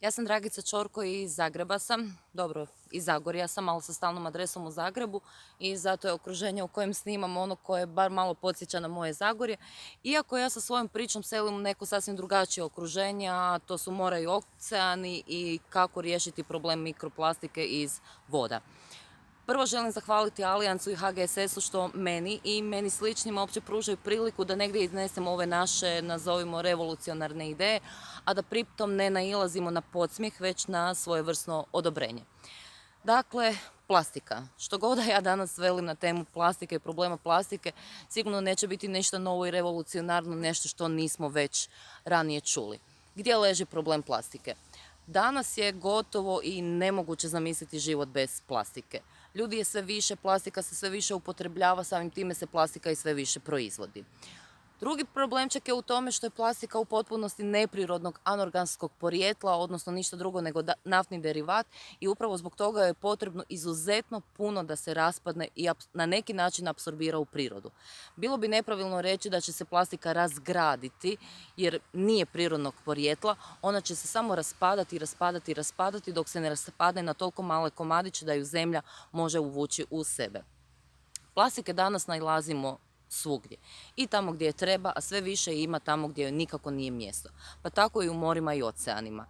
Ja sam Dragica Čorko i iz Zagreba sam, dobro, iz Zagorja sam, ali sa stalnom adresom u Zagrebu i zato je okruženje u kojem snimam ono koje bar malo podsjeća na moje Zagorje. Iako ja sa svojom pričom selim u neko sasvim drugačije okruženje, a to su mora i oceani i kako riješiti problem mikroplastike iz voda. Prvo želim zahvaliti Alijansu i HGSS-u što meni i meni sličnima uopće pružaju priliku da negdje iznesemo ove naše, nazovimo, revolucionarne ideje, a da pritom ne nailazimo na podsmijeh, već na svojevrsno odobrenje. Dakle, plastika. Što god da ja danas velim na temu plastike i problema plastike, sigurno neće biti nešto novo i revolucionarno, nešto što nismo već ranije čuli. Gdje leži problem plastike? Danas je gotovo i nemoguće zamisliti život bez plastike. Ljudi je sve više, plastika se sve više upotrebljava, samim time se plastika i sve više proizvodi. Drugi problemček je u tome što je plastika u potpunosti neprirodnog anorganskog porijekla, odnosno ništa drugo nego naftni derivat i upravo zbog toga je potrebno izuzetno puno da se raspadne i na neki način apsorbira u prirodu. Bilo bi nepravilno reći da će se plastika razgraditi jer nije prirodnog porijekla, ona će se samo raspadati dok se ne raspadne na toliko male komadiće da ju zemlja može uvući u sebe. Plastike danas nailazimo svugdje. I tamo gdje je treba, a sve više ima tamo gdje joj nikako nije mjesto. Pa tako i u morima i oceanima.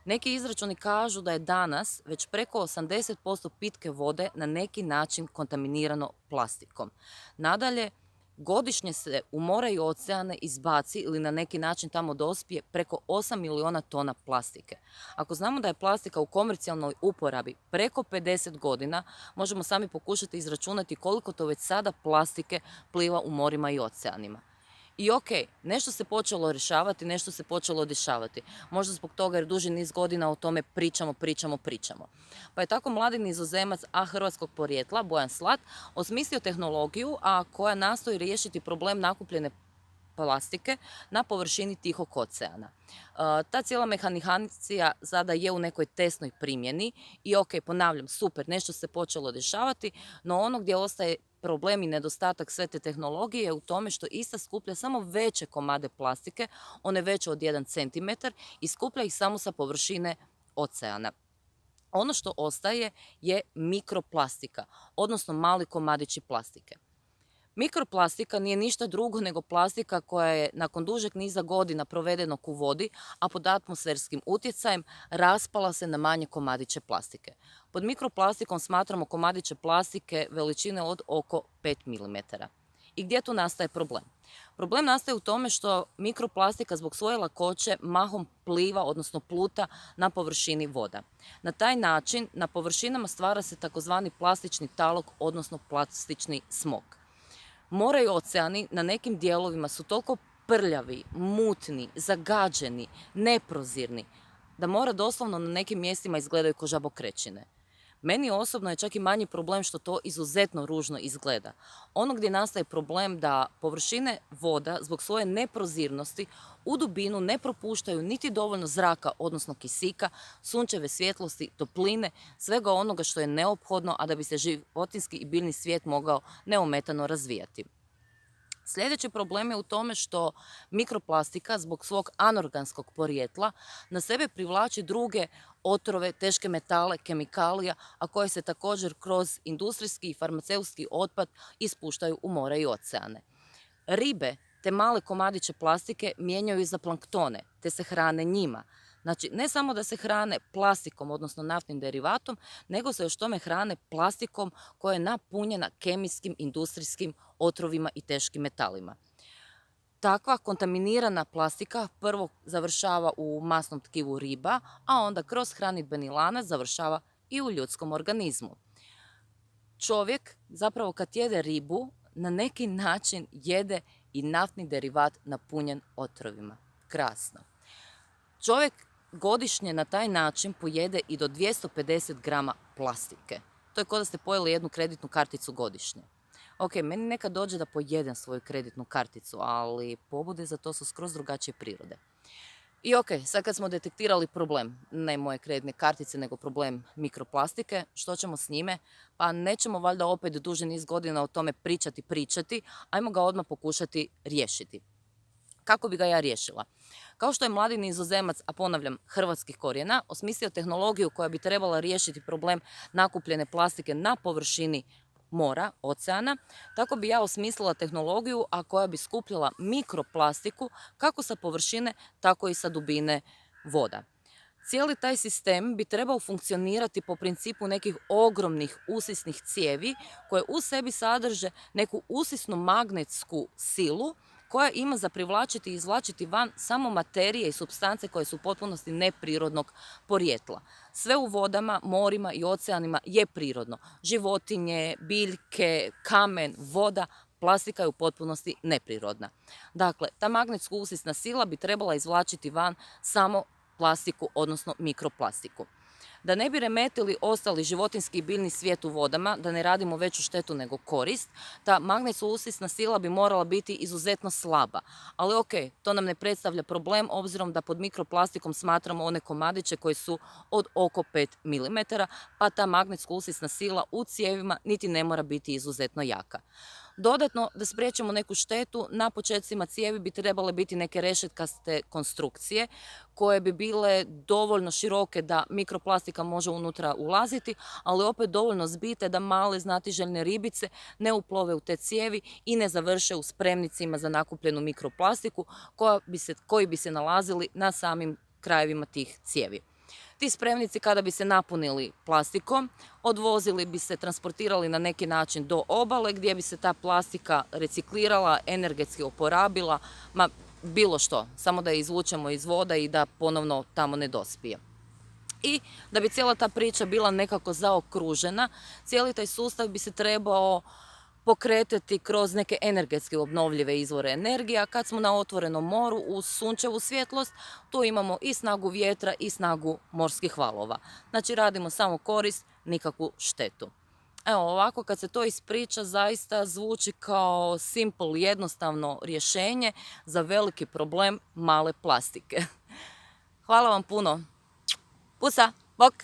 Neki izračuni kažu da je danas već preko 80% pitke vode na neki način kontaminirano plastikom. Nadalje, godišnje se u more i oceane izbaci ili na neki način tamo dospije preko 8 miliona tona plastike. Ako znamo da je plastika u komercijalnoj uporabi preko 50 godina, možemo sami pokušati izračunati koliko to već sada plastike pliva u morima i oceanima. I ok, nešto se počelo rješavati, nešto se počelo dešavati. Možda zbog toga jer duži niz godina o tome pričamo. Pa je tako mladi nizozemac hrvatskog porijekla, Bojan Slat, osmislio tehnologiju koja nastoji riješiti problem nakupljene plastike na površini Tihog oceana. Ta cijela mehanizacija sada je u nekoj testnoj primjeni i ok, ponavljam, super, nešto se počelo dešavati, no ono gdje ostaje problem i nedostatak sve te tehnologije je u tome što ista skuplja samo veće komade plastike, one veće od 1 cm i skuplja ih samo sa površine oceana. Ono što ostaje je mikroplastika, odnosno mali komadići plastike. Mikroplastika nije ništa drugo nego plastika koja je nakon dužeg niza godina provedenog u vodi, a pod atmosferskim utjecajem raspala se na manje komadiće plastike. Pod mikroplastikom smatramo komadiće plastike veličine od oko 5 mm. I gdje tu nastaje problem? Problem nastaje u tome što mikroplastika zbog svoje lakoće mahom pliva, odnosno pluta na površini voda. Na taj način na površinama stvara se takozvani plastični talog, odnosno plastični smog. Mora i oceani na nekim dijelovima su toliko prljavi, mutni, zagađeni, neprozirni, da mora doslovno na nekim mjestima izgledaju ko žabokrečine. Meni osobno je čak i manji problem što to izuzetno ružno izgleda. Ono gdje nastaje problem da površine voda zbog svoje neprozirnosti u dubinu ne propuštaju niti dovoljno zraka, odnosno kisika, sunčeve svjetlosti, topline, svega onoga što je neophodno, a da bi se životinjski i biljni svijet mogao neometano razvijati. Sljedeći problem je u tome što mikroplastika zbog svog anorganskog porijekla na sebe privlači druge otrove, teške metale, kemikalija, a koje se također kroz industrijski i farmaceutski otpad ispuštaju u more i oceane. Ribe te male komadiće plastike mijenjaju za planktone, te se hrane njima. Znači, ne samo da se hrane plastikom, odnosno naftnim derivatom, nego se još tome hrane plastikom koja je napunjena kemijskim, industrijskim otrovima i teškim metalima. Takva kontaminirana plastika prvo završava u masnom tkivu riba, a onda kroz hranidbeni lanac završava i u ljudskom organizmu. Čovjek, zapravo kad jede ribu, na neki način jede i naftni derivat napunjen otrovima. Krasno. Čovjek godišnje na taj način pojede i do 250 grama plastike. To je kao da ste pojeli jednu kreditnu karticu godišnje. Ok, meni nekad dođe da pojedem svoju kreditnu karticu, ali pobude za to su skroz drugačije prirode. I ok, sad kad smo detektirali problem, ne moje kreditne kartice, nego problem mikroplastike, što ćemo s njime? Pa nećemo valjda opet duži niz godina o tome pričati, ajmo ga odmah pokušati riješiti. Kako bi ga ja riješila? Kao što je mladi Nizozemac, a ponavljam hrvatskih korijena, osmislio tehnologiju koja bi trebala riješiti problem nakupljene plastike na površini mora, oceana, tako bi ja osmislila tehnologiju, a koja bi skupljala mikroplastiku kako sa površine, tako i sa dubine voda. Cijeli taj sistem bi trebao funkcionirati po principu nekih ogromnih usisnih cijevi koje u sebi sadrže neku usisnu magnetsku silu koja ima za privlačiti i izvlačiti van samo materije i supstance koje su u potpunosti neprirodnog porijekla. Sve u vodama, morima i oceanima je prirodno. Životinje, biljke, kamen, voda, plastika je u potpunosti neprirodna. Dakle, ta magnetska usisna sila bi trebala izvlačiti van samo plastiku, odnosno mikroplastiku. Da ne bi remetili ostali životinjski i biljni svijet u vodama, da ne radimo veću štetu nego korist, ta magnetska usisna sila bi morala biti izuzetno slaba. Ali ok, to nam ne predstavlja problem obzirom da pod mikroplastikom smatramo one komadiće koji su od oko 5 mm, pa ta magnetska usisna sila u cijevima niti ne mora biti izuzetno jaka. Dodatno, da spriječimo neku štetu, na počecima cijevi bi trebale biti neke rešetkaste konstrukcije koje bi bile dovoljno široke da mikroplastika može unutra ulaziti, ali opet dovoljno zbite da male znatiželjne ribice ne uplove u te cijevi i ne završe u spremnicima za nakupljenu mikroplastiku koji bi se nalazili na samim krajevima tih cijevi. Ti spremnici kada bi se napunili plastikom, odvozili bi se, transportirali na neki način do obale gdje bi se ta plastika reciklirala, energetski oporabila, bilo što, samo da je izvučemo iz voda i da ponovno tamo ne dospije. I da bi cijela ta priča bila nekako zaokružena, cijeli taj sustav bi se trebao pokretati kroz neke energetski obnovljive izvore energije, a kad smo na otvorenom moru uz sunčevu svjetlost, tu imamo i snagu vjetra i snagu morskih valova. Znači radimo samo korist, nikakvu štetu. Evo ovako kad se to ispriča zaista zvuči kao simple, jednostavno rješenje za veliki problem male plastike. Hvala vam puno. Pusa, bok!